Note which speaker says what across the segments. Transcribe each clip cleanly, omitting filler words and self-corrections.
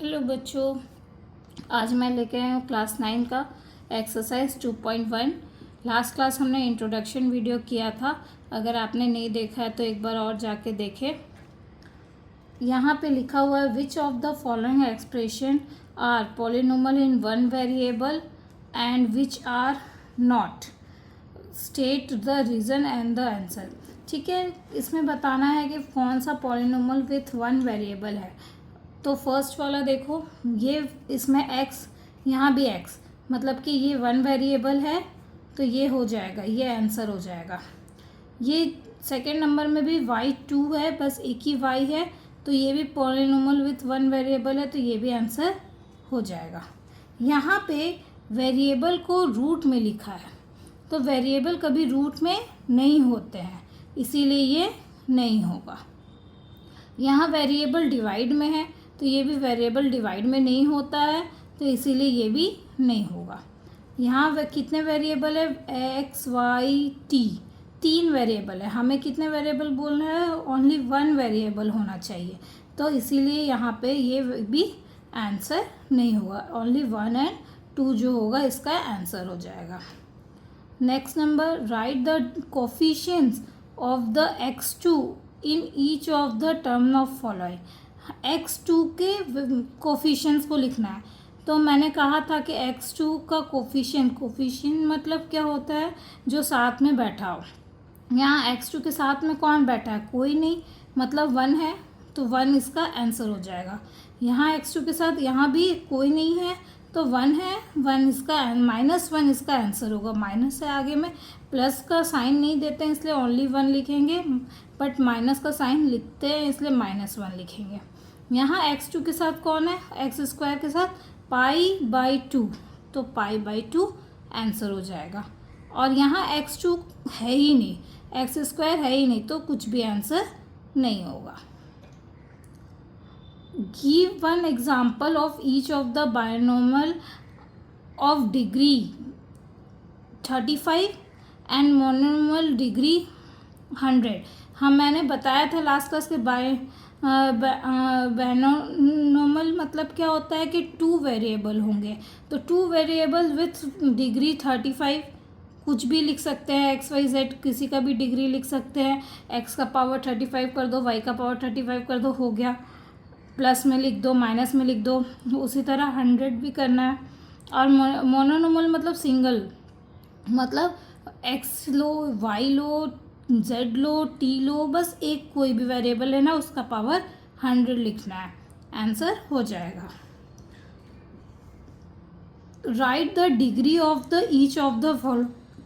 Speaker 1: Hello बच्चों, आज मैं लेके आई हूँ क्लास 9 का एक्सरसाइज 2.1। लास्ट क्लास हमने इंट्रोडक्शन वीडियो किया था। अगर आपने नहीं देखा है तो एक बार और जाके देखें। यहाँ पे लिखा हुआ है which of the following expression are polynomial in one variable and which are not, state the reason and the answer. ठीक है, इसमें बताना है कि कौन सा पॉलिनोमियल विथ वन वेरिएबल है। तो फर्स्ट वाला देखो, ये इसमें x, यहाँ भी x, मतलब कि ये वन वेरिएबल है तो ये हो जाएगा, ये आंसर हो जाएगा। ये सेकेंड नंबर में भी y2 है, बस एक ही y है तो ये भी पॉलिनोमियल विथ वन वेरिएबल है तो ये भी आंसर हो जाएगा। यहाँ पे वेरिएबल को रूट में लिखा है तो वेरिएबल कभी रूट में नहीं होते हैं, इसीलिए ये नहीं होगा। यहाँ वेरिएबल डिवाइड में है तो ये भी वेरिएबल डिवाइड में नहीं होता है तो इसीलिए ये भी नहीं होगा। यहाँ कितने वेरिएबल है, एक्स वाई टी, 3 वेरिएबल है। हमें कितने वेरिएबल बोलना है, ओनली 1 वेरिएबल होना चाहिए तो इसीलिए यहाँ पे ये भी आंसर नहीं होगा। ओनली 1 एंड 2 जो होगा इसका आंसर हो जाएगा। Next number, right the coefficients of the x2 in each of the term of following. x2 के कोफिशिएंट्स को लिखना है। तो मैंने कहा था कि x2 का कोफिशिएंट मतलब क्या होता है, जो साथ में बैठा हो। यहाँ x2 के साथ में कौन बैठा है, कोई नहीं, मतलब 1 है तो 1 इसका आंसर हो जाएगा। यहाँ x2 के साथ यहाँ भी कोई नहीं है तो 1 है, 1 इसका -1 इसका आंसर होगा। माइनस है आगे में, प्लस का साइन नहीं देते हैं इसलिए ओनली 1 लिखेंगे, बट माइनस का साइन लिखते हैं इसलिए -1 लिखेंगे। यहाँ x2 के साथ कौन है, x² के साथ π/2 तो π/2 आंसर हो जाएगा। और यहाँ x2 है ही नहीं, x² है ही नहीं तो कुछ भी आंसर नहीं होगा। Give one example of each of the binomial of degree 35 and monomial degree 100। मैंने बताया था लास्ट क्लास के बायनोमियल मतलब क्या होता है कि 2 वेरिएबल होंगे। तो 2 वेरिएबल विथ डिग्री 35, कुछ भी लिख सकते हैं, एक्स वाई जेड किसी का भी डिग्री लिख सकते हैं। एक्स का पावर 35 कर दो, वाई का पावर 35 कर दो, हो गया। प्लस में लिख दो, माइनस में लिख दो। उसी तरह 100 भी करना है। और मोनोनोमल मतलब सिंगल, मतलब एक्स लो, वाई लो, जेड लो, टी लो, बस एक कोई भी वेरिएबल लेना, उसका पावर 100 लिखना है, आंसर हो जाएगा। Right the degree of the each of the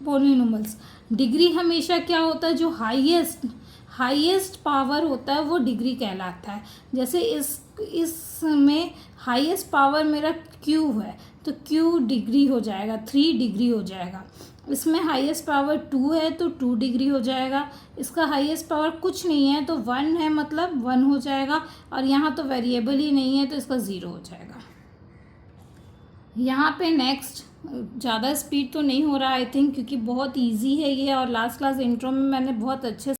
Speaker 1: polynomials. Degree हमेशा क्या होता है, जो हाईएस्ट पावर होता है वो डिग्री कहलाता है। जैसे इसमें हाईएस्ट पावर मेरा क्यू है तो क्यू डिग्री हो जाएगा, 3 डिग्री हो जाएगा। इसमें हाईएस्ट पावर 2 है तो 2 डिग्री हो जाएगा। इसका हाईएस्ट पावर कुछ नहीं है तो 1 है, मतलब 1 हो जाएगा। और यहाँ तो वेरिएबल ही नहीं है तो इसका 0 हो जाएगा। यहाँ पे नेक्स्ट, ज़्यादा स्पीड तो नहीं हो रहा आई थिंक, क्योंकि बहुत इजी है ये और लास्ट क्लास इंट्रो में मैंने बहुत अच्छे